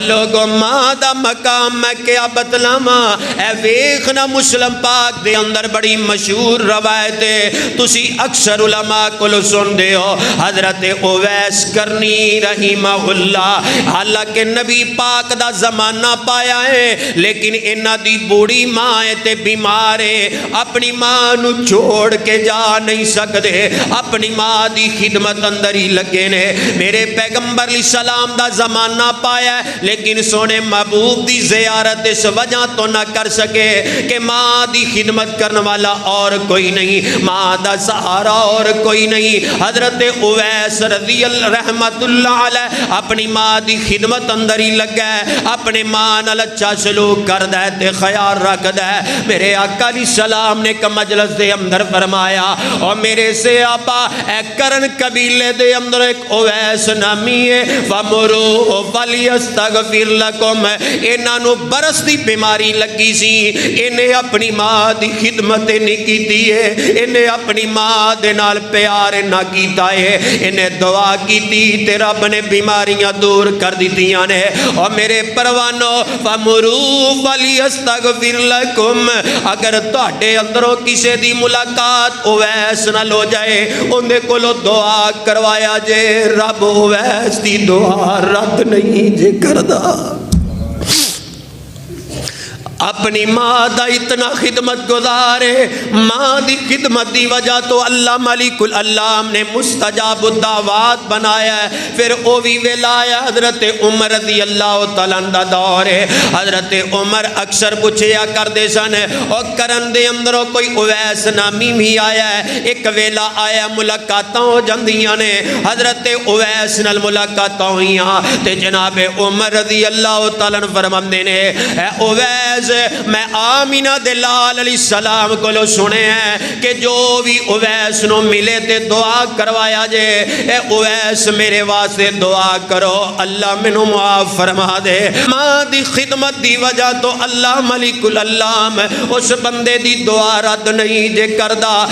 لوگوں ماں دا مقام میں کیا بتلاواں اے ویکھنا مسلم پاک دے اندر بڑی مشہور روایت ہے تسی اکثر علماء کول سندے ہو حضرت اویس کرنی رحمہ اللہ حالانکہ نبی پاک دا زمانہ پایا ہے لیکن انہاں دی بوڑھی ماں ہے تے بیمار ہے اپنی ماں نو چھوڑ کے جا نہیں سکدے اپنی ماں دی خدمت اندر ہی لگے نے میرے پیغمبر علیہ السلام دا زمانہ پایا ہے لیکن سونے محبوب دی زیارت اس وجہ تو نہ کر سکے کہ ماں دی خدمت کرنے والا اور کوئی نہیں ماں دا سہارا اور کوئی نہیں حضرت اویس رضی اللہ رحمت اللہ علیہ اپنی ماں دی خدمت اندر ہی لگا ہے اپنے ماں نال اچھا سلوک کر دے تے خیال رکھ دے میرے آقا علیہ السلام نے ایک مجلس دے اندر فرمایا اور میرے سے آپا اے کرن قبیلے دے اندر ایک اویس نامی ہے وَمُرُوا وَلْيَسْتَغْفِرْ لَكُمْ انہاں نو برس دی بیماری لگی سی انہیں اپنی ماں دی خدمت نہیں کیتی ہے انہیں اپنی ماں دے نال پیار نہ کیتا ہے انہیں دعا کیتی تے رب نے بیماریاں دور کر دیتیاں نے اور میرے پروانو وَمُرُوا وَلْيَسْتَغْفِرْ لَكُمْ اگر تہاڈے اندروں کسے دی ملاقات اویس نال ہو جائے اندے کولو دعا کروایا جے رب اویس دی دعا رد نہیں جے کردا اپنی ماں دا اتنا خدمت گزارے ماں دی خدمت دی وجہ تو اللہ ملک العلام نے مستجاب الدعوات بنایا ہے پھر او بھی ویلایا حضرت عمر رضی اللہ تعالیٰ دا دور ہے حضرت عمر اکثر پوچھیا کر دے سن اور کرن دے اندروں کوئی اویس نامی بھی آیا ہے ایک ویلا آیا ملاقاتاں ہو جاندیاں نے حضرت اویس نال ملاقاتاں ہوئیاں تے جناب عمر رضی اللہ تعالیٰ فرماندے نے اے اویس میں آمینہ دلال علیہ السلام کو لو سنے ہیں کہ جو بھی اویس نو ملے تے دعا کروایا جے اے اویس میرے واسطے دعا کرو اللہ منو معاف فرما دے ماں دی خدمت دی وجہ تو اللہ ملک العلام اس بندے دی دعا رد نہیں جے کردہ